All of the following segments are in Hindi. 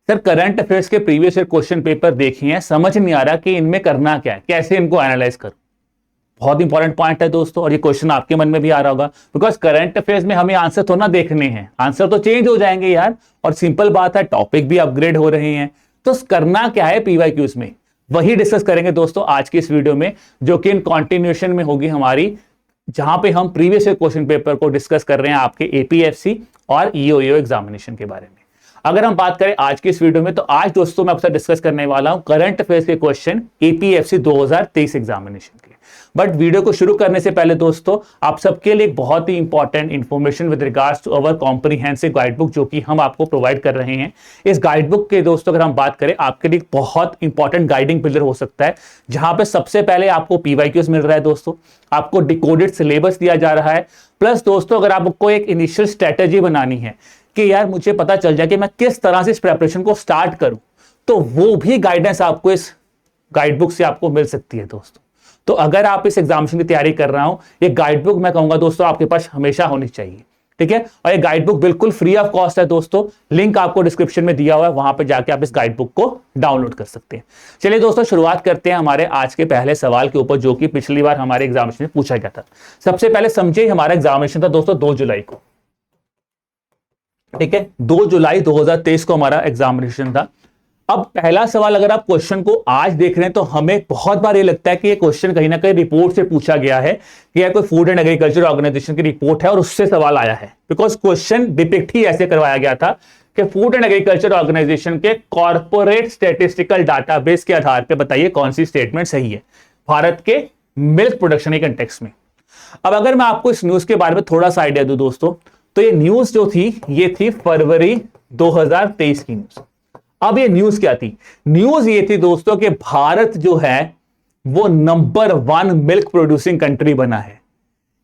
सर करंट अफेयर्स के प्रीवियस ईयर क्वेश्चन पेपर देखे हैं, समझ नहीं आ रहा कि इनमें करना क्या है, कैसे इनको एनालाइज करूं। बहुत इंपॉर्टेंट पॉइंट है दोस्तों, और ये क्वेश्चन आपके मन में भी आ रहा होगा, बिकॉज करंट अफेयर्स में हमें आंसर तो ना देखने हैं, आंसर तो चेंज हो जाएंगे यार, और सिंपल बात है टॉपिक भी अपग्रेड हो रहे हैं, तो करना क्या है पीवाईक्यूज में, वही डिस्कस करेंगे दोस्तों आज की इस वीडियो में, जो कि इन कॉन्टिन्यूएशन में होगी हमारी, जहां पे हम प्रीवियस ईयर क्वेश्चन पेपर को डिस्कस कर रहे हैं आपके एपीएफसी और ईओईओ एग्जामिनेशन के बारे में। अगर हम बात करें आज की इस वीडियो में, तो आज दोस्तों मैं आपसे डिस्कस करने वाला हूं करंट अफेयर्स के क्वेश्चन एपीएफसी 2023 एग्जामिनेशन के। बट वीडियो को शुरू करने से पहले दोस्तों आप सबके लिए बहुत ही important information with regards to our comprehensive guide book, जो कि हम आपको प्रोवाइड कर रहे हैं। इस गाइड बुक के दोस्तों अगर हम बात करें, आपके लिए बहुत इंपॉर्टेंट गाइडिंग पिलर हो सकता है, जहां पे सबसे पहले आपको पीवाईक्यूज मिल रहा है दोस्तों, आपको डिकोडेड सिलेबस दिया जा रहा है, प्लस दोस्तों अगर आपको एक इनिशियल स्ट्रेटेजी बनानी है कि यार मुझे पता चल जाए कि मैं किस तरह से इस प्रिपरेशन को स्टार्ट करूं, तो वो भी गाइडेंस आपको इस गाइड बुक से आपको मिल सकती है दोस्तों। तो अगर आप इस एग्जामिनेशन की तैयारी कर रहा हूं, ये गाइड बुक मैं कहूंगा दोस्तों आपके पास हमेशा होनी चाहिए, ठीक है। और ये गाइड बुक बिल्कुल फ्री ऑफ कॉस्ट है दोस्तों, लिंक आपको डिस्क्रिप्शन में दिया हुआ है, वहां पे जाके आप इस गाइड बुक को डाउनलोड कर सकते हैं। चलिए दोस्तों शुरुआत करते हैं हमारे आज के पहले सवाल के ऊपर, जो कि पिछली बार हमारे एग्जामिनेशन में पूछा गया था। सबसे पहले समझिए हमारा एग्जामिनेशन था दोस्तों 2 जुलाई को, ठीक है, 2 जुलाई 2023 को हमारा एग्जामिनेशन था। अब पहला सवाल अगर आप क्वेश्चन को आज देख रहे हैं, तो हमें बहुत बार ये लगता है कि ये क्वेश्चन कहीं ना कहीं रिपोर्ट से पूछा गया है, कि यह कोई फूड एंड एग्रीकल्चर ऑर्गेनाइजेशन की रिपोर्ट है और उससे सवाल आया है, बिकॉज क्वेश्चन डिपिक्ट ही ऐसे करवाया गया था कि फूड एंड एग्रीकल्चर ऑर्गेनाइजेशन के कॉर्पोरेट स्टैटिस्टिकल डाटाबेस के आधार पर बताइए कौन सी स्टेटमेंट सही है भारत के मिल्क प्रोडक्शन के कंटेक्स्ट में। अब अगर मैं आपको इस न्यूज के बारे में थोड़ा सा आइडिया दूं दोस्तों, तो ये न्यूज जो थी ये थी फरवरी 2023 की न्यूज। अब ये न्यूज क्या थी? न्यूज ये थी दोस्तों कि भारत जो है वो नंबर 1 मिल्क प्रोड्यूसिंग कंट्री बना है,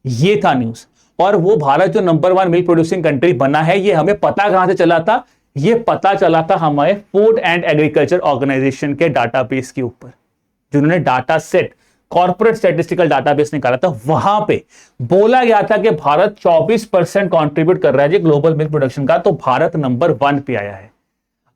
ये था न्यूज। और वो भारत जो नंबर 1 मिल्क प्रोड्यूसिंग कंट्री बना है, ये हमें पता कहां से चला था? ये पता चला था हमारे फूड एंड एग्रीकल्चर ऑर्गेनाइजेशन के डाटाबेस के ऊपर, जिन्होंने data set corporate statistical database निकाला था। वहां पे बोला गया था कि भारत 24% कंट्रीब्यूट कर रहा है जी ग्लोबल मिल्क प्रोडक्शन का, तो भारत नंबर 1 पे आया है।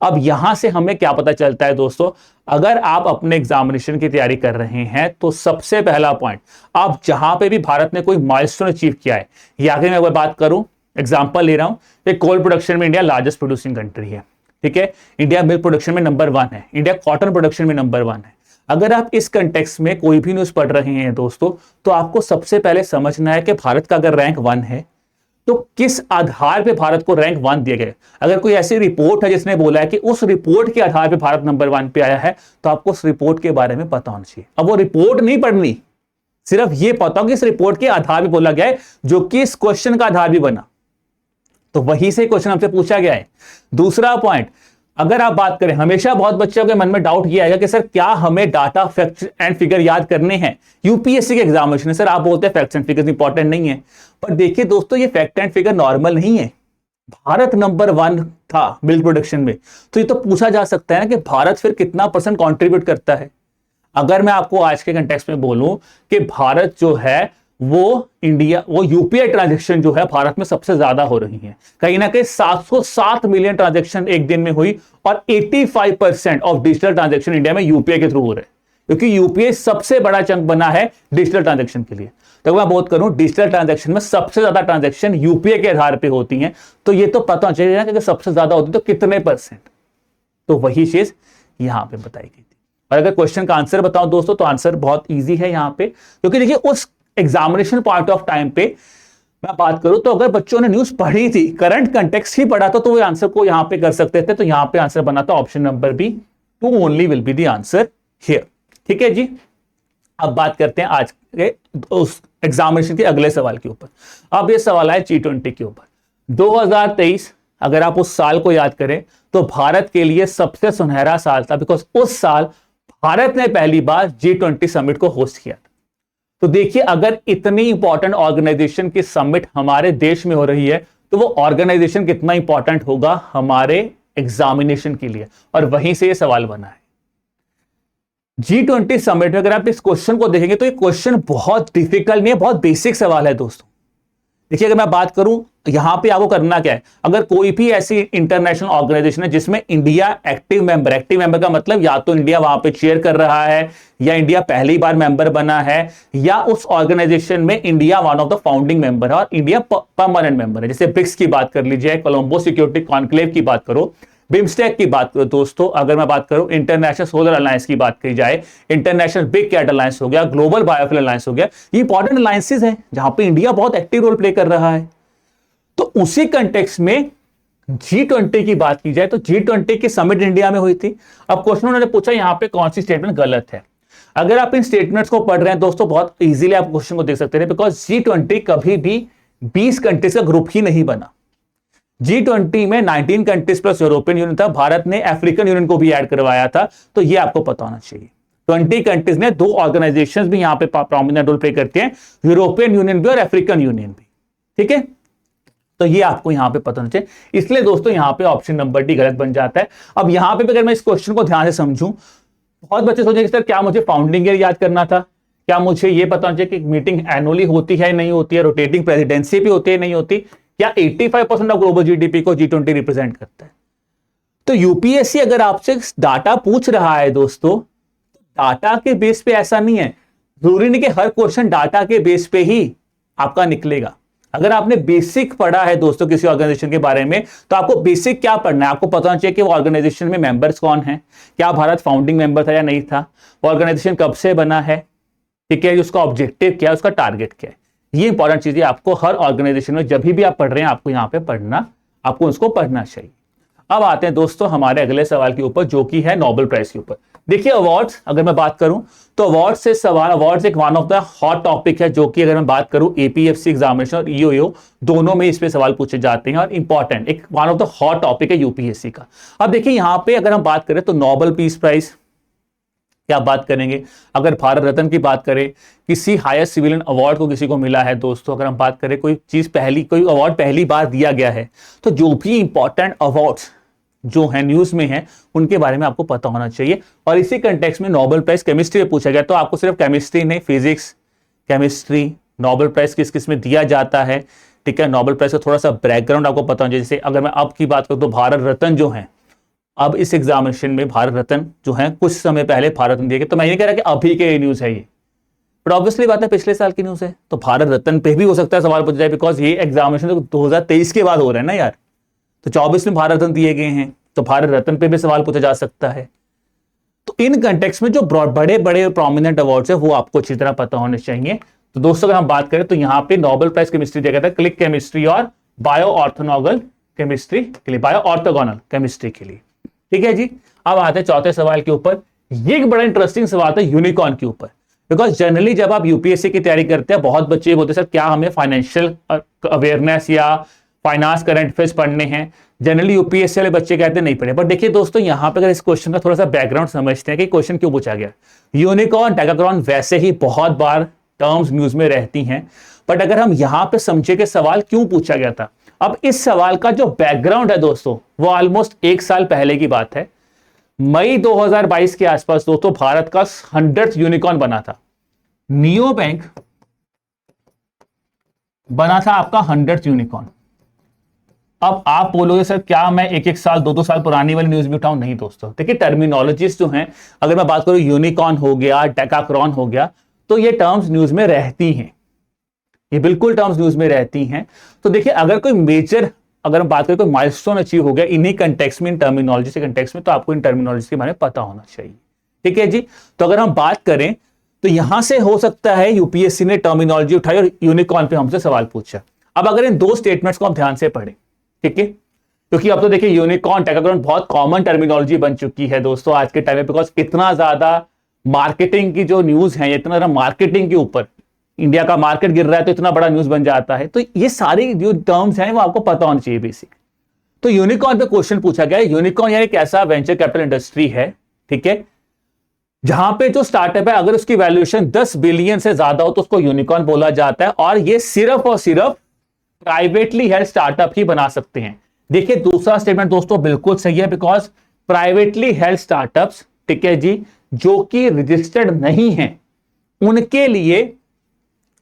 अब यहां से हमें क्या पता चलता है दोस्तों, अगर आप अपने एग्जामिनेशन की तैयारी कर रहे हैं, तो सबसे पहला पॉइंट, आप जहां पे भी भारत ने कोई माइलस्टोन अचीव किया है, या अगर मैं बात करूं, एग्जांपल ले रहा हूं, कोल प्रोडक्शन में इंडिया लार्जेस्ट प्रोड्यूसिंग कंट्री है, ठीक है, इंडिया मिल्क प्रोडक्शन में नंबर 1 है, इंडिया कॉटन प्रोडक्शन में नंबर 1 है। अगर आप इस कंटेक्स्ट में कोई भी न्यूज पढ़ रहे हैं दोस्तों, तो आपको सबसे पहले समझना है कि भारत का अगर रैंक 1 है, तो किस आधार पे भारत को रैंक 1 दिया गया। अगर कोई ऐसी रिपोर्ट है जिसने बोला है कि उस रिपोर्ट के आधार पे भारत नंबर 1 पे आया है, तो आपको उस रिपोर्ट के बारे में पता होना चाहिए। अब वो रिपोर्ट नहीं पढ़नी, सिर्फ ये पता हो कि इस रिपोर्ट के आधार पे बोला गया है, जो कि इस क्वेश्चन का आधार भी बना, तो वही से क्वेश्चन हमसे पूछा गया है। दूसरा पॉइंट, अगर आप बात करें, हमेशा बहुत बच्चों के मन में डाउट किया आएगा कि सर क्या हमें डाटा फैक्ट एंड फिगर याद करने हैं? यूपीएससी के एग्जामिनेशन है सर, आप बोलते हैं फैक्ट्स एंड फिगर्स इंपॉर्टेंट नहीं है, पर देखिए दोस्तों ये फैक्ट एंड फिगर नॉर्मल नहीं है। भारत नंबर 1 था मिल्क प्रोडक्शन में, तो ये तो पूछा जा सकता है ना कि भारत फिर कितना % कंट्रीब्यूट करता है। अगर मैं आपको आज के कंटेक्स्ट में बोलूं कि भारत जो है वो यूपीआई ट्रांजैक्शन जो है भारत में सबसे ज्यादा हो रही है, कहीं ना कहीं 707 मिलियन ट्रांजैक्शन एक दिन में हुई, और 85% ऑफ डिजिटल ट्रांजैक्शन इंडिया में यूपीआई के थ्रू हो रहे हैं, क्योंकि यूपीआई सबसे बड़ा चंक बना है डिजिटल ट्रांजैक्शन के लिए। तो मैं बात करूं डिजिटल ट्रांजैक्शन में सबसे ज्यादा ट्रांजैक्शन यूपीआई के आधार पर होती हैं, तो ये तो पता चाहिए ना कि सबसे ज्यादा होती तो कितने %, तो वही चीज यहां पे बताई गई थी। और अगर क्वेश्चन का आंसर बताऊं दोस्तों, तो आंसर बहुत ईजी है यहां पे, क्योंकि देखिए उस एग्जामिनेशन पॉइंट ऑफ टाइम पे मैं बात करूं, तो अगर बच्चों ने न्यूज पढ़ी थी, करंट कंटेक्स्ट ही पढ़ा था, तो वो आंसर को यहां पे कर सकते थे। तो यहां पे आंसर बना था option number B, 2 only will be the answer here, ठीक है जी। अब बात करते हैं आज के उस एग्जामिनेशन के अगले सवाल के ऊपर। अब ये सवाल है G20 के ऊपर। 2023 अगर आप उस साल को याद करें, तो भारत के लिए सबसे सुनहरा साल था, बिकॉज उस साल भारत ने पहली बार G20 समिट को होस्ट किया था। तो देखिए अगर इतनी इंपॉर्टेंट ऑर्गेनाइजेशन की समिट हमारे देश में हो रही है, तो वो ऑर्गेनाइजेशन कितना इंपॉर्टेंट होगा हमारे एग्जामिनेशन के लिए, और वहीं से ये सवाल बना है। G20 समिट में अगर आप इस क्वेश्चन को देखेंगे, तो ये क्वेश्चन बहुत डिफिकल्ट नहीं है, बहुत बेसिक सवाल है दोस्तों। देखिए अगर मैं बात करूं यहां पे आपको करना क्या है, अगर कोई भी ऐसी इंटरनेशनल ऑर्गेनाइजेशन है जिसमें इंडिया एक्टिव मेंबर का मतलब या तो इंडिया वहां पे चेयर कर रहा है, या इंडिया पहली बार मेंबर बना है, या उस ऑर्गेनाइजेशन में India one of the founding member है और इंडिया परमानेंट मेंबर है। जैसे ब्रिक्स की बात कर लीजिए, कोलंबो सिक्योरिटी कॉन्क्लेव की बात करो, बिम्स्टेक की बात करो दोस्तों, अगर मैं बात करूं इंटरनेशनल सोलर अलायंस की बात की जाए, इंटरनेशनल बिग कैट अलायंस हो गया, ग्लोबल बायोफ्यूल अलायंस हो गया, ये इंपॉर्टेंट अलायंसेस हैं जहां पे इंडिया बहुत एक्टिव रोल प्ले कर रहा है। तो उसी कंटेक्स्ट में G20 की बात की जाए तो G20 की समिट इंडिया में हुई थी। अब क्वेश्चन उन्होंने पूछा यहां पे कौन सी स्टेटमेंट गलत है। अगर आप इन स्टेटमेंट्स को पढ़ रहे हैं दोस्तों बहुत इजीली आप क्वेश्चन को देख सकते हैं, बिकॉज G20 कभी भी 20 कंट्रीज का ग्रुप ही नहीं बना। G20 में 19 कंट्रीज प्लस यूरोपियन यूनियन था, भारत ने अफ्रीकन यूनियन को भी ऐड करवाया था, तो ये आपको पता होना चाहिए। 20 कंट्रीज ने 2 ऑर्गेनाइजेशंस भी यहां पे प्रोमिनेंट रोल प्ले करते हैं, यूरोपियन यूनियन भी और अफ्रीकन यूनियन भी, ठीक है। तो ये आपको यहां पे पता होना चाहिए, इसलिए दोस्तों यहां पे ऑप्शन नंबर डी गलत बन जाता है। अब यहां पे अगर मैं इस क्वेश्चन को ध्यान से समझूं, बहुत बच्चे सोचेंगे सर क्या मुझे फाउंडिंग ईयर याद करना था, क्या मुझे ये पता होना चाहिए कि मीटिंग एनुअली होती है नहीं होती है, रोटेटिंग प्रेसिडेंसी भी होती है नहीं होती, क्या 85% ऑफ ग्लोबल जीडीपी को G20 रिप्रेजेंट करता है। तो यूपीएससी अगर आपसे डाटा पूछ रहा है दोस्तों, डाटा के बेस पे ऐसा नहीं है, जरूरी नहीं कि हर क्वेश्चन डाटा के बेस पे ही आपका निकलेगा। अगर आपने बेसिक पढ़ा है दोस्तों किसी ऑर्गेनाइजेशन के बारे में, तो आपको बेसिक क्या पढ़ना है, आपको पता होना चाहिए कि वो ऑर्गेनाइजेशन में मेंबर्स कौन हैं, क्या भारत फाउंडिंग मेंबर था या नहीं था, वो ऑर्गेनाइजेशन कब से बना है, ठीक है, उसका ऑब्जेक्टिव क्या है, उसका टारगेट क्या है। ये इंपॉर्टेंट चीजें आपको हर ऑर्गेनाइजेशन में जब भी आप पढ़ रहे हैं आपको यहां पे पढ़ना, आपको उसको पढ़ना चाहिए। अब आते हैं दोस्तों हमारे अगले सवाल के ऊपर जो कि है नोबेल प्राइज के ऊपर। देखिए अवार्ड्स अगर मैं बात करूं तो अवार्ड से सवाल, अवार्ड्स एक one of the hot topic है, जो कि अगर मैं बात करूं एपीएफसी एग्जामिनेशन और ईओयू दोनों में इस पे सवाल पूछे जाते हैं और इंपॉर्टेंट एक one of the hot topic है यूपीएससी का। अब देखिए यहां पे अगर हम बात करें तो नोबेल पीस प्राइज क्या बात करेंगे, अगर भारत रत्न की बात करें, किसी हाईएस्ट सिविलियन अवार्ड को किसी को मिला है दोस्तों, अगर हम बात करें कोई चीज कोई अवार्ड पहली बार दिया गया है, तो जो भी इंपॉर्टेंट अवार्ड्स जो है न्यूज में है उनके बारे में आपको पता होना चाहिए। और इसी कंटेक्स्ट में नोबेल प्राइज केमिस्ट्री में पूछा गया, तो आपको सिर्फ केमिस्ट्री नहीं, फिजिक्स, केमिस्ट्री, नोबेल प्राइज किस किस में दिया जाता है, ठीक है, नोबेल प्राइज का थोड़ा सा बैकग्राउंड आपको पता होना चाहिए। जैसे अगर मैं अब की बात करूं तो भारत रत्न जो है, अब इस एग्जामिनेशन में भारत रत्न जो है कुछ समय पहले भारत रत्न दिए गए, तो मैं ये कह रहा कि अभी के न्यूज है ये, बट ऑब्वियसली बात है पिछले साल की न्यूज है, तो भारत रत्न पे भी हो सकता है सवाल पूछा जाए, बिकॉज ये एग्जामिनेशन तो 2023 के बाद हो रहा है ना यार, तो 24 में भारत रत्न दिए गए हैं, तो भारत रत्न पे भी सवाल पूछा जा सकता है। तो इन कंटेक्स्ट में जो बड़े बड़े प्रोमिनेंट अवार्ड्स है वो आपको अच्छी तरह पता होने चाहिए। तो दोस्तों अगर हम बात करें तो यहाँ पे नोबेल प्राइज केमिस्ट्री दिया गया था क्लिक केमिस्ट्री और बायो ऑर्थोगोनल केमिस्ट्री के लिए, बायो ऑर्थोगोनल केमिस्ट्री के लिए, ठीक है जी। अब आते हैं चौथे सवाल के ऊपर। ये एक बड़ा इंटरेस्टिंग सवाल था यूनिकॉर्न के ऊपर, बिकॉज जनरली जब आप यूपीएससी की तैयारी करते हैं बहुत बच्चे बोलते हैं सर क्या हमें फाइनेंशियल अवेयरनेस या फाइनेंस करंट अफेयर्स पढ़ने हैं, जनरली यूपीएससी वाले बच्चे कहते हैं नहीं पढ़े। बट देखिए दोस्तों यहां पर अगर इस क्वेश्चन का थोड़ा सा बैकग्राउंड समझते हैं कि क्वेश्चन क्यों पूछा गया। यूनिकॉर्न डेकाक्रॉन वैसे ही बहुत बार टर्म्स न्यूज में रहती हैं, बट अगर हम यहां पे समझे कि सवाल क्यों पूछा गया था, अब इस सवाल का जो बैकग्राउंड है दोस्तों वो ऑलमोस्ट 1 साल पहले की बात है। मई 2022 के आसपास दोस्तों भारत का 100th यूनिकॉर्न बना था, नियो बैंक बना था आपका 100th यूनिकॉर्न। अब आप बोलोगे सर क्या मैं 1-1 साल 2-2 साल पुरानी वाली न्यूज भी उठाऊं, नहीं दोस्तों, देखिए टर्मिनोलॉजीज जो हैं, अगर मैं बात करूं यूनिकॉर्न हो गया, डेकाक्रॉन हो गया, तो ये टर्म्स न्यूज में रहती हैं, ये बिल्कुल टर्म्स न्यूज में रहती हैं। तो देखिए अगर कोई मेजर, अगर हम बात करें कोई माइलस्टोन अचीव हो गया इन्हीं कंटेक्स्ट में, इन टर्मिनोलॉजी के कंटेक्स्ट में, तो आपको इन टर्मिनोलॉजी के बारे में पता होना चाहिए, ठीक है जी। तो अगर हम बात करें तो यहां से हो सकता है यूपीएससी ने टर्मिनोलॉजी उठाई और यूनिकॉर्न पे हमसे सवाल पूछा। अब अगर इन 2 स्टेटमेंट्स को हम ध्यान से पढ़ें, ठीक है, क्योंकि अब तो देखिए यूनिकॉर्न डेकाक्रॉन बहुत कॉमन टर्मिनोलॉजी बन चुकी है दोस्तों आज के टाइम में, बिकॉज इतना ज्यादा मार्केटिंग की जो न्यूज है, इतना ज्यादा मार्केटिंग के ऊपर इंडिया का मार्केट गिर रहा है तो इतना बड़ा न्यूज बन जाता है। तो ये सारी जो टर्म्स हैं वो आपको पता होना चाहिए बेसिक। तो यूनिकॉर्न पे क्वेश्चन पूछा गया है, यूनिकॉर्न यानी एक ऐसा वेंचर कैपिटल इंडस्ट्री है, ठीक है, जहां पे जो स्टार्टअप है अगर उसकी वैल्यूएशन 10 बिलियन से ज्यादा हो तो उसको यूनिकॉर्न बोला जाता है, और ये सिर्फ और सिर्फ प्राइवेटली हेल्ड स्टार्टअप ही बना सकते हैं। देखिए दूसरा स्टेटमेंट दोस्तों बिल्कुल सही है, because privately held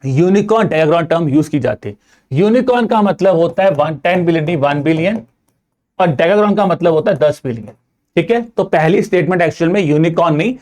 unicorn decacorn term use की जाती है। यूनिकॉर्न का मतलब होता है 10 बिलियन, 1 बिलियन, और डेकाग्रॉन का मतलब होता है 10 बिलियन। ठीक है, तो पहली स्टेटमेंट एक्चुअल में यूनिकॉर्न नहीं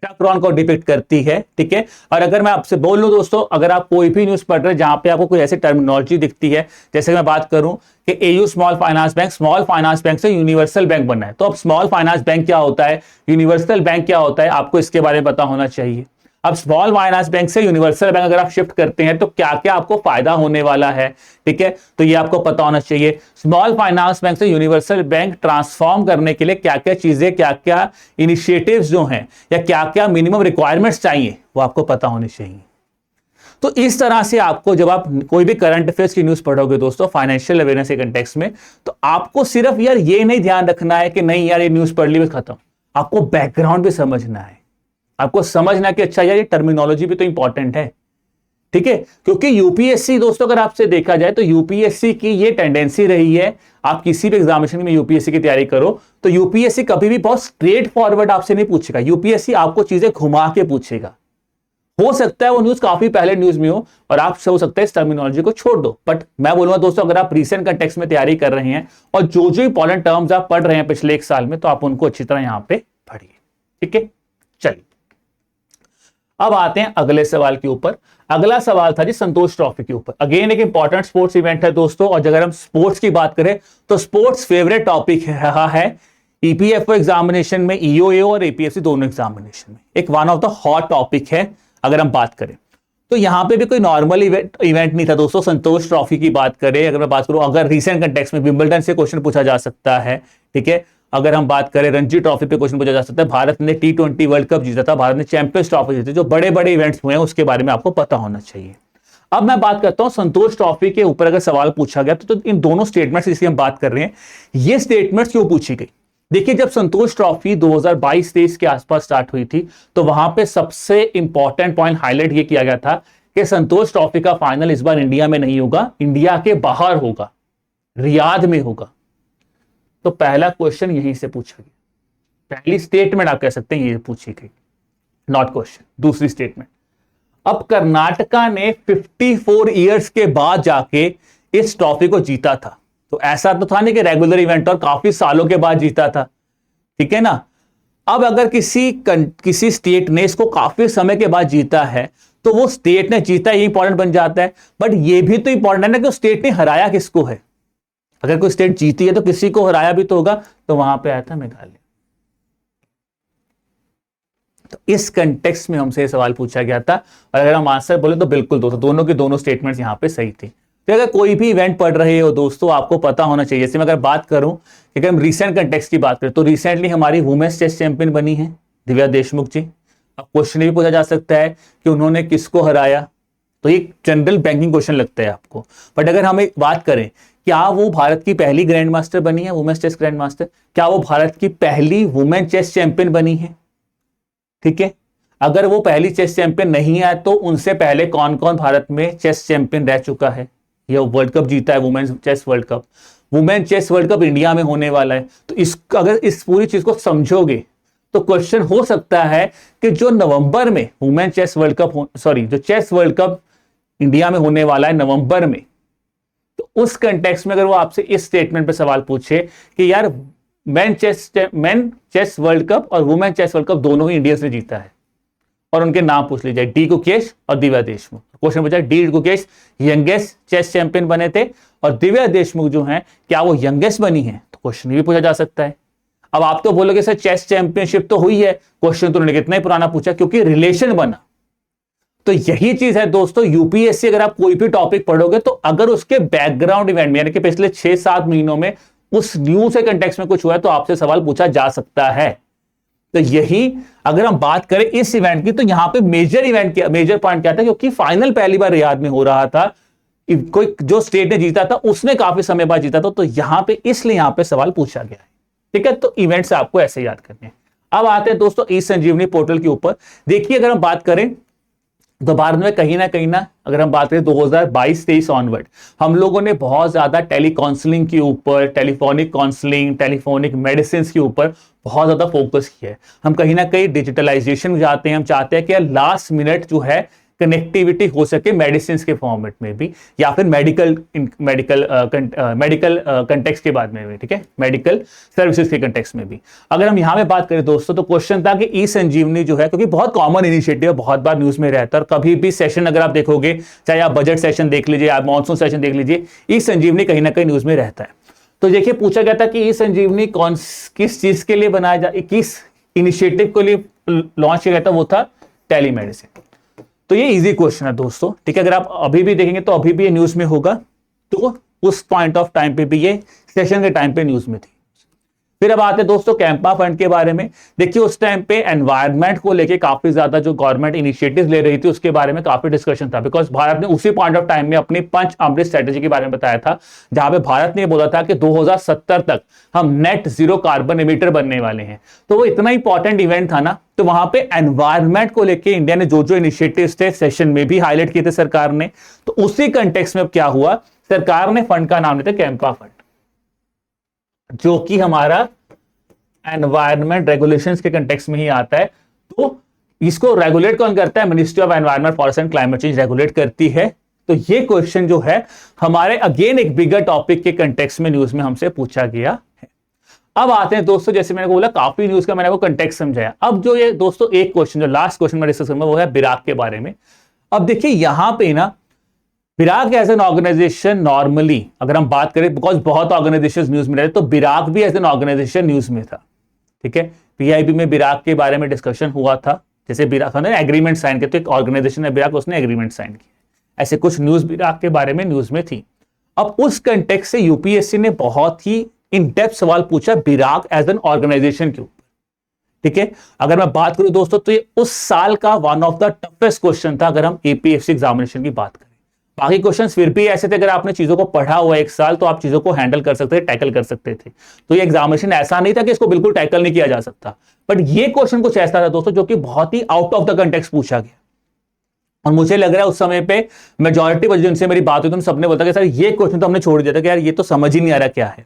डेकाग्रॉन को डिपिक्ट करती है। ठीक है, और अगर मैं आपसे बोल लूं दोस्तों, अगर आप कोई भी न्यूज पढ़ रहे हैं जहां पे आपको कोई ऐसी टर्मिनोलॉजी दिखती है, जैसे मैं बात करूं कि एयू स्मॉल फाइनेंस बैंक से यूनिवर्सल बैंक बनना है, तो अब स्मॉल फाइनेंस बैंक क्या होता है, यूनिवर्सल बैंक क्या होता है, आपको इसके बारे में पता होना चाहिए। अब स्मॉल फाइनेंस बैंक से यूनिवर्सल बैंक अगर आप शिफ्ट करते हैं तो क्या क्या आपको फायदा होने वाला है। ठीक है, तो ये आपको पता होना चाहिए। स्मॉल फाइनेंस बैंक से यूनिवर्सल बैंक ट्रांसफॉर्म करने के लिए क्या क्या चीजें, क्या क्या इनिशिएटिव्स जो हैं, या क्या क्या मिनिमम रिक्वायरमेंट्स चाहिए, वो आपको पता होने चाहिए। तो इस तरह से आपको जब आप कोई भी करंट अफेयर्स की न्यूज पढ़ोगे दोस्तों फाइनेंशियल अवेयरनेस के कंटेक्स्ट में, तो आपको सिर्फ यार ये नहीं ध्यान रखना है कि नहीं यार ये न्यूज पढ़ ली बस खत्म, आपको बैकग्राउंड भी समझना है, आपको समझना कि अच्छा यार ये टर्मिनोलॉजी भी तो इंपॉर्टेंट है। ठीक है, क्योंकि यूपीएससी दोस्तों अगर आपसे देखा जाए तो यूपीएससी की ये टेंडेंसी रही है, आप किसी भी एग्जामिनेशन में यूपीएससी की तैयारी करो तो यूपीएससी कभी भी बहुत स्ट्रेट फॉरवर्ड आपसे नहीं पूछेगा, यूपीएससी आपको चीजें घुमा के पूछेगा। हो सकता है वो न्यूज काफी पहले न्यूज में हो और आपसे हो सकता है इस टर्मिनोलॉजी को छोड़ दो, बट मैं बोलूंगा दोस्तों अगर आप रीसेंट कंटेक्स्ट में तैयारी कर रहे हैं और जो जो इंपॉर्टेंट टर्म्स आप पढ़ रहे हैं पिछले एक साल में, तो आप उनको अच्छी तरह यहां पे पढ़िए। ठीक है, चलिए अब आते हैं अगले सवाल के ऊपर। अगला सवाल था जी संतोष ट्रॉफी के ऊपर। अगेन एक इंपॉर्टेंट स्पोर्ट्स इवेंट है दोस्तों, और अगर हम स्पोर्ट्स की बात करें तो स्पोर्ट्स फेवरेट टॉपिक रहा है ईपीएफओ एग्जामिनेशन में, ईओए और एपीएससी दोनों एग्जामिनेशन में एक one of the hot topic है। अगर हम बात करें तो यहां पे भी कोई नॉर्मल इवेंट नहीं था दोस्तों। संतोष ट्रॉफी की बात करें, अगर मैं बात करूं, अगर रीसेंट कंटेक्स्ट में विंबलडन से क्वेश्चन पूछा जा सकता है। ठीक है, अगर हम बात करें रणजी ट्रॉफी पे क्वेश्चन पूछा जा सकता है। भारत ने T20 वर्ल्ड कप जीता था, भारत ने चैंपियंस ट्रॉफी जीती, जो बड़े बड़े इवेंट्स हुए हैं उसके बारे में आपको पता होना चाहिए। अब मैं बात करता हूं संतोष ट्रॉफी के ऊपर अगर सवाल पूछा गया तो इन दोनों स्टेटमेंट्स जिसकी हम बात कर रहे हैं, ये स्टेटमेंट्स क्यों पूछी गई। देखिए, जब संतोष ट्रॉफी 2022-23 के आसपास स्टार्ट हुई थी तो वहां पे सबसे इंपॉर्टेंट पॉइंट हाईलाइट ये किया गया था कि संतोश ट्रॉफी का फाइनल इस बार इंडिया में नहीं होगा, इंडिया के बाहर होगा, रियाद में होगा। तो पहला क्वेश्चन यहीं से पूछा गया, पहली स्टेटमेंट आप कह सकते हैं ये पूछी गई, नॉट क्वेश्चन। दूसरी स्टेटमेंट, अब कर्नाटका ने 54 इयर्स के बाद जाके इस ट्रॉफी को जीता था, तो ऐसा तो था नहीं कि रेगुलर इवेंट और काफी सालों के बाद जीता था। ठीक है ना, अब अगर किसी स्टेट ने इसको काफी समय के बाद जीता है तो वो स्टेट ने जीता ये इंपॉर्टेंट बन जाता है, बट ये भी तो इंपॉर्टेंट है ना कि उस स्टेट ने हराया किसको है। अगर कोई स्टेट जीती है तो किसी को हराया भी तो होगा, तो वहां पे आया था मेघालय। तो इस कंटेक्स्ट में हमसे सवाल पूछा गया था, और अगर हम आंसर बोले तो बिल्कुल दोस्तों दोनों की दोनों स्टेटमेंट्स यहां पे सही थी। तो अगर कोई भी इवेंट पढ़ रहे हो दोस्तों आपको पता होना चाहिए। जैसे मैं अगर बात करूं कि अगर हम रिसेंट कंटेक्स्ट की बात करें तो रिसेंटली हमारी वुमेन्स चेस चैंपियन बनी है दिव्या देशमुख जी। अब क्वेश्चन भी पूछा जा सकता है कि उन्होंने किसको हराया, तो ये जनरल बैंकिंग क्वेश्चन लगता है आपको। बट अगर हम एक बात करें, क्या वो भारत की पहली ग्रैंड मास्टर बनी है, वुमेन्स चेस ग्रैंड मास्टर, क्या वो भारत की पहली वुमेन चेस चैंपियन बनी है। ठीक है, अगर वो पहली चेस चैंपियन नहीं है तो उनसे पहले कौन कौन भारत में चेस चैंपियन रह चुका है, ये वर्ल्ड कप जीता है women chess world cup. Women chess world cup India में होने वाला है, तो अगर इस पूरी चीज को समझोगे तो क्वेश्चन हो सकता है कि जो नवंबर में वुमेन चेस वर्ल्ड कप जो चेस वर्ल्ड कप इंडिया में होने वाला है नवंबर में, तो उस कंटेक्स्ट में अगर वो आपसे इस स्टेटमेंट पे सवाल पूछे कि यार मेन चेस वर्ल्ड कप और वुमेन चेस वर्ल्ड कप दोनों ही इंडियंस ने जीता है, और उनके नाम पूछ लीजिए डी गुकेश और दिव्या देशमुख। क्वेश्चन पूछा D Gukesh youngest chess champion बने थे और दिव्या देशमुख जो हैं क्या वो यंगेस्ट बनी है, तो क्वेश्चन भी पूछा जा सकता है। अब आप तो बोलोगे सर चेस चैंपियनशिप तो हुई है, क्वेश्चन तो उन्होंने कितना ही पुराना पूछा, क्योंकि रिलेशन बना। तो यही चीज है दोस्तों, यूपीएससी अगर आप कोई भी टॉपिक पढ़ोगे तो अगर उसके बैकग्राउंड इवेंट में यानी कि पिछले 6-7 महीनों में उस न्यूज के कंटेक्स्ट में कुछ हुआ है तो आपसे सवाल पूछा जा सकता है। तो यही अगर हम बात करें इस इवेंट की, तो यहां पे मेजर पॉइंट क्या था, क्योंकि फाइनल पहली बार रियाद में हो रहा था, कोई जो स्टेट ने जीता था उसने काफी समय बाद जीता था, तो यहां पे इसलिए यहां पे सवाल पूछा गया है। ठीक है, तो इवेंट से आपको ऐसे याद करने हैं। अब आते हैं दोस्तों ई संजीवनी पोर्टल के ऊपर। देखिए अगर हम बात करें तो भारत में कहीं ना अगर हम बात करें 2022-23 ऑनवर्ड हम लोगों ने बहुत ज्यादा टेली काउंसलिंग के ऊपर, टेलीफोनिक काउंसलिंग, टेलीफोनिक मेडिसिन के ऊपर बहुत ज्यादा फोकस किया है। हम कहीं ना कहीं डिजिटलाइजेशन जाते हैं, हम चाहते हैं कि लास्ट मिनट जो है कनेक्टिविटी हो सके मेडिसिन के फॉर्मेट में भी, या फिर मेडिकल कंटेक्स्ट के बाद में भी, ठीक है, मेडिकल सर्विसेज के कंटेक्स्ट में भी। अगर हम यहाँ पे बात करें दोस्तों, तो क्वेश्चन था कि ई संजीवनी जो है, क्योंकि बहुत कॉमन इनिशिएटिव, बहुत बार न्यूज में रहता है, और कभी भी सेशन अगर आप देखोगे, चाहे आप बजट सेशन देख लीजिए, आप मॉनसून सेशन देख लीजिए, ई संजीवनी कहीं ना कहीं न्यूज में रहता है। तो देखिए पूछा गया था कि ई संजीवनी किस चीज के लिए बनाया जाए, किस इनिशिएटिव के लिए लॉन्च किया गया था, वो था टेलीमेडिसिन। तो ये इजी क्वेश्चन है दोस्तों, ठीक है। अगर आप अभी भी देखेंगे तो अभी भी ये न्यूज में होगा, तो उस पॉइंट ऑफ टाइम पे भी ये सेशन के टाइम पे न्यूज में थी। फिर अब आते हैं दोस्तों कैंपा फंड के बारे में। देखिए उस टाइम पे एनवायरनमेंट को लेके काफी ज्यादा जो गवर्नमेंट इनिशिएटिव्स ले रही थी उसके बारे में काफी डिस्कशन था, बिकॉज भारत ने उसी पॉइंट ऑफ टाइम में अपनी पंच अमृत स्ट्रेटेजी के बारे में बताया था, जहां पे भारत ने बोला था कि 2070 तक हम नेट जीरो कार्बन एमिटर बनने वाले हैं। तो वो इतना इंपॉर्टेंट इवेंट था ना, तो वहां पे एनवायरनमेंट को लेके इंडिया ने जो जो इनिशिएटिव्स थे सेशन में भी हाईलाइट किए थे सरकार ने। तो उसी कंटेक्स्ट में अब क्या हुआ, सरकार ने फंड का नाम लिया था कैंपा फंड, जो कि हमारा एनवायरनमेंट रेगुलेशंस के कंटेक्स्ट में ही आता है। तो इसको रेगुलेट कौन करता है, ministry of environment forest and climate change regulate करती है। तो ये क्वेश्चन जो है हमारे अगेन एक बिगर टॉपिक के कंटेक्स्ट में न्यूज में हमसे पूछा गया है। अब आते हैं दोस्तों, जैसे मैंने बोला काफी न्यूज का मैंने वो कंटेक्स्ट समझाया। अब जो ये दोस्तों एक क्वेश्चन, जो लास्ट क्वेश्चन मैं डिस्कस करूंगा, वो है बिराक के बारे में। अब देखिए यहां पे ना BIRAC as an organisation, normally अगर हम बात करें, बिकॉज बहुत ऑर्गेनाइजेशन न्यूज में रहे, तो बिराक भी एज एन ऑर्गेनाइजेशन न्यूज में था, ठीक है। पीआईबी में बिराक के बारे में डिस्कशन हुआ था, जैसे बिराक ने एग्रीमेंट साइन किया, तो एक ऑर्गेनाइजेशन है बिराक, उसने एग्रीमेंट साइन किया, ऐसे कुछ न्यूज बिराक के बारे में न्यूज में थी। अब उस कंटेक्स्ट से यूपीएससी ने बहुत ही इन डेप्थ सवाल पूछा बिराक एज एन ऑर्गेनाइजेशन के ऊपर, ठीक है। अगर मैं बात करूं दोस्तों, तो ये उस साल का one of the toughest question था अगर हम एपीएससी एग्जामिनेशन की बात करें। बाकी क्वेश्चंस फिर भी ऐसे थे, अगर आपने चीजों को पढ़ा हुआ एक साल तो आप चीजों को हैंडल कर सकते थे, टैकल कर सकते थे। तो ये एग्जामिनेशन ऐसा नहीं था कि इसको बिल्कुल टैकल नहीं किया जा सकता, बट ये क्वेश्चन कुछ ऐसा था दोस्तों जो कि बहुत ही आउट ऑफ द कंटेक्स्ट पूछा गया। और मुझे लग रहा है उस समय पे मेजॉरिटी बच्चों जिनसे मेरी बात हुई, तुम सबने बोला कि सर ये क्वेश्चन तो हमने छोड़ दिया था कि यार ये तो समझ ही नहीं आ रहा क्या है।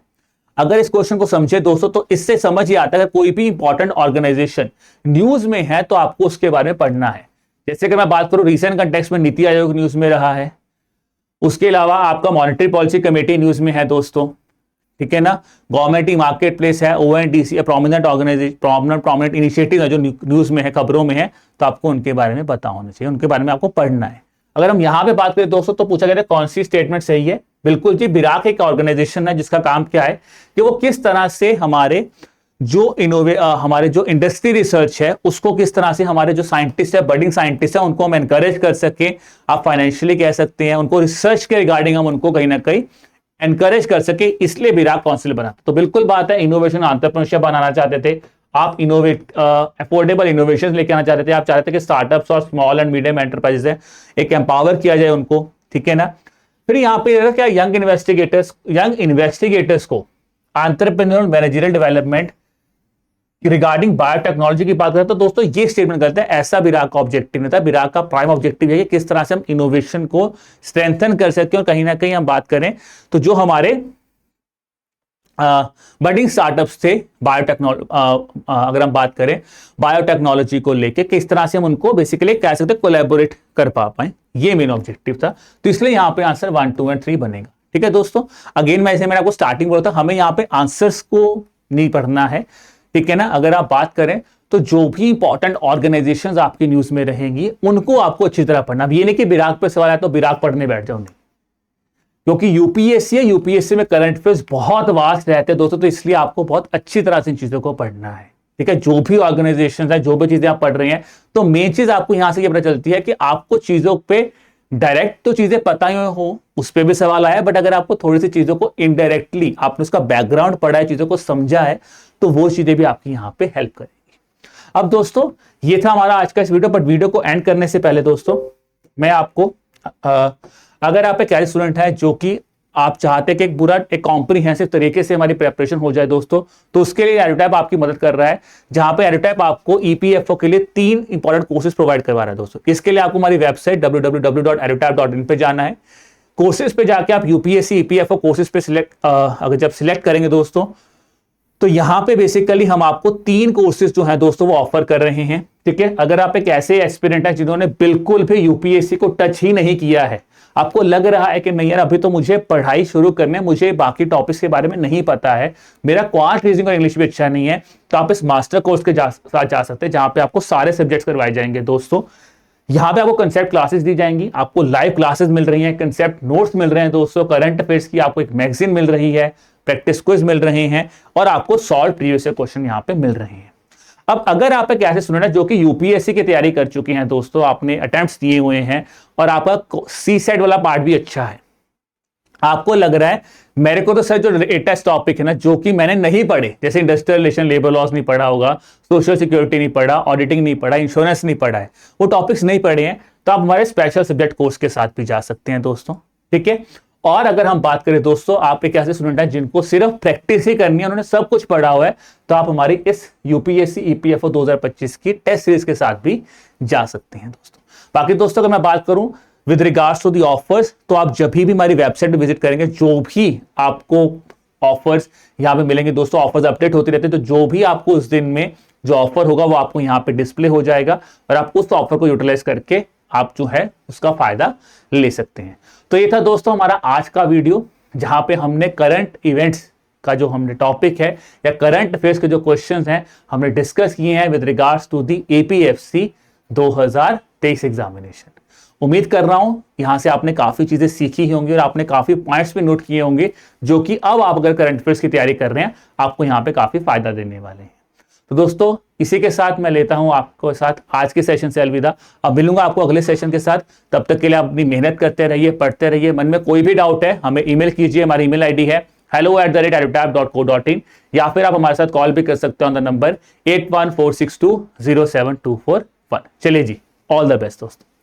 अगर इस क्वेश्चन को समझे दोस्तों, तो इससे समझ ही आता है कि कोई भी इंपॉर्टेंट ऑर्गेनाइजेशन न्यूज में है तो आपको उसके बारे में पढ़ना है। जैसे कि मैं बात करूं रिसेंट कंटेक्स्ट में नीति आयोग न्यूज में रहा है, उसके अलावा आपका मॉनेटरी पॉलिसी कमेटी न्यूज में है दोस्तों, ठीक है ना। गवर्नमेंट ई मार्केट प्लेस है, ONDC, prominent organisation, prominent initiative है जो न्यूज में है, खबरों में है, तो आपको उनके बारे में पता होना चाहिए, उनके बारे में आपको पढ़ना है। अगर हम यहां पे बात करें दोस्तों, तो पूछा गया था कौन सी स्टेटमेंट सही है। बिल्कुल जी, बिराक एक ऑर्गेनाइजेशन है जिसका काम क्या है कि वो किस तरह से हमारे जो इंडस्ट्री रिसर्च है उसको किस तरह से हमारे जो साइंटिस्ट है, बडिंग साइंटिस्ट है, उनको हम एनकरेज कर सके, आप फाइनेंशियली कह सकते हैं, उनको रिसर्च के रिगार्डिंग हम उनको कहीं ना कहीं एनकरेज कर सके, इसलिए बिराक काउंसिल बना। तो बिल्कुल बात है, इनोवेशन एंटरप्रेन्योरशिप बनाना चाहते थे आप, अफोर्डेबल इनोवेशन लेके आना चाहते थे, आप चाहते थे कि स्टार्टअप्स और स्मॉल एंड मीडियम एंटरप्राइजेस है एक एम्पावर किया जाए उनको, ठीक है ना। फिर यहाँ पे क्या यंग इन्वेस्टिगेटर्स को entrepreneur managerial development regarding biotechnology की बात करें तो दोस्तों ये स्टेटमेंट करते हैं, ऐसा बिराक का ऑब्जेक्टिव नहीं था। बिराक का प्राइम ऑब्जेक्टिव है कि किस तरह से हम इनोवेशन को स्ट्रेंथन कर सकते हैं। और कहीं ना कहीं हम बात करें तो जो हमारे बडिंग स्टार्टअप्स थे बायोटेक्नोलॉजी, अगर हम बात करें बायोटेक्नोलॉजी को लेके किस तरह से हम उनको बेसिकली कह सकते हैं कोलैबोरेट कर पा पाए, ये मेन ऑब्जेक्टिव था। तो इसलिए यहाँ पे आंसर 1, 2 और 3 बनेगा, ठीक है दोस्तों। अगेन मैं मैंने आपको स्टार्टिंग बोला था, हमें यहाँ पे आंसर्स को नहीं पढ़ना है, ठीक है ना। अगर आप बात करें तो जो भी इंपॉर्टेंट ऑर्गेनाइजेशंस आपकी न्यूज में रहेंगी उनको आपको अच्छी तरह पढ़ना। अब ये नहीं कि बिराक पे सवाल है तो बिराक पढ़ने बैठ जाओ, नहीं, क्योंकि यूपीएससी है, यूपीएससी में करंट अफेयर्स बहुत वास्ट रहते हैं दोस्तों, तो इसलिए आपको बहुत अच्छी तरह से इन चीजों को पढ़ना है, ठीक है। जो भी ऑर्गेनाइजेशन है, जो भी चीजें आप पढ़ रहे हैं, तो मेन चीज आपको यहां से ये पता चलती है कि आपको चीजों पे डायरेक्ट तो चीजें पता ही हो, उस पर भी सवाल आया, बट अगर आपको थोड़ी सी चीजों को इनडायरेक्टली आपने उसका बैकग्राउंड पढ़ा है, चीजों को समझा है, तो वो चीजें भी आपकी यहां पे हेल्प करेगी। अब दोस्तों ये था हमारा आज का इस वीडियो, बट वीडियो को एंड करने से पहले दोस्तों मैं आपको अगर आप एक कैरियर स्टूडेंट है जो कि आप चाहते हैं कि एक कॉम्प्रिहेंसिव तरीके से हमारी प्रिपरेशन हो जाए दोस्तों, तो उसके लिए एडुटैप आपकी मदद कर रहा है, जहां पे एडुटैप आपको ईपीएफओ के लिए 3 इंपॉर्टेंट कोर्सेज प्रोवाइड करवा रहा है दोस्तों। इसके लिए आपको हमारी वेबसाइट www.edutap.in पे जाना है। कोर्सेज पे जाके आप यूपीएससी ईपीएफओ कोर्सेज पे अगर जब सिलेक्ट करेंगे दोस्तों, तो यहाँ पे बेसिकली हम आपको 3 कोर्सेज जो हैं दोस्तों वो ऑफर कर रहे हैं, ठीक है। अगर आप एक ऐसे एस्पिरेंट हैं जिन्होंने बिल्कुल भी यूपीएससी को टच ही नहीं किया है, आपको लग रहा है कि नहीं यार अभी तो मुझे पढ़ाई शुरू करने, मुझे बाकी टॉपिक्स के बारे में नहीं पता है, मेरा क्वांट रीजनिंग और इंग्लिश भी अच्छा नहीं है, तो आप इस मास्टर कोर्स के साथ जा सकते हैं जहां पे आपको सारे सब्जेक्ट्स करवाए जाएंगे दोस्तों। यहाँ पे आपको कंसेप्ट क्लासेस दी जाएंगी, आपको लाइव क्लासेस मिल रही हैं, कंसेप्ट नोट्स मिल रहे हैं दोस्तों, करंट अफेयर्स की आपको एक मैगजीन मिल रही है, प्रैक्टिस क्विज मिल रहे हैं और आपको सॉल्व प्रीवियस क्वेश्चन यहाँ पे मिल रहे हैं। अब अगर आप एक ऐसे स्टूडेंट जो कि यूपीएससी की तैयारी कर चुके हैं दोस्तों, आपने अटेम्प्ट्स दिए हुए हैं और आपका सी सेट वाला पार्ट भी अच्छा है, आपको लग रहा है मेरे को तो सर जो लेटेस्ट टॉपिक है ना जो कि मैंने नहीं पढ़े, जैसे इंडस्ट्रियल रिलेशन, लेबर लॉस नहीं पढ़ा होगा, सोशल सिक्योरिटी नहीं पढ़ा, ऑडिटिंग नहीं पढ़ा, इंश्योरेंस नहीं पढ़ा है, वो टॉपिक्स नहीं पढ़े हैं, तो आप हमारे स्पेशल सब्जेक्ट कोर्स के साथ भी जा सकते हैं दोस्तों, ठीक है। और अगर हम बात करें दोस्तों, आप एक ऐसे स्टूडेंट हैं जिनको सिर्फ प्रैक्टिस ही करनी है, उन्होंने सब कुछ पढ़ा हुआ है, तो आप हमारी इस यूपीएससी ईपीएफओ 2025 की टेस्ट सीरीज के साथ भी जा सकते हैं दोस्तों। बाकी दोस्तों अगर मैं बात करूं with regards to the offers, तो आप जब भी हमारी वेबसाइट पे विजिट करेंगे, जो भी आपको ऑफर्स यहाँ पे मिलेंगे दोस्तों, ऑफर्स अपडेट होते रहते हैं, तो जो भी आपको उस दिन में जो ऑफर होगा वो आपको यहाँ पे डिस्प्ले हो जाएगा और आप उस ऑफर को यूटिलाइज करके आप जो है उसका फायदा ले सकते हैं। तो ये था दोस्तों हमारा आज का वीडियो, जहां पे हमने करंट इवेंट्स का जो हमने टॉपिक है या करंट अफेयर्स के जो क्वेश्चंस हैं हमने डिस्कस किए हैं with regards to the APFC 2023 examination. उम्मीद कर रहा हूं यहां से आपने काफी चीजें सीखी होंगी और आपने काफी पॉइंट्स भी नोट किए होंगे, जो कि अब आप अगर करंट अफेयर्स की तैयारी कर रहे हैं आपको यहां पे काफी फायदा देने वाले हैं। तो दोस्तों इसी के साथ मैं लेता हूं आपको साथ आज के सेशन से अलविदा। अब मिलूंगा आपको अगले सेशन के साथ, तब तक के लिए आप अपनी मेहनत करते रहिए, पढ़ते रहिए। मन में कोई भी डाउट है हमें ईमेल कीजिए, हमारी ईमेल आईडी है hello@edutap.co.in, या फिर आप हमारे साथ कॉल भी कर सकते हैं ऑन द नंबर 8146207241। चलिए जी, ऑल द बेस्ट दोस्तों।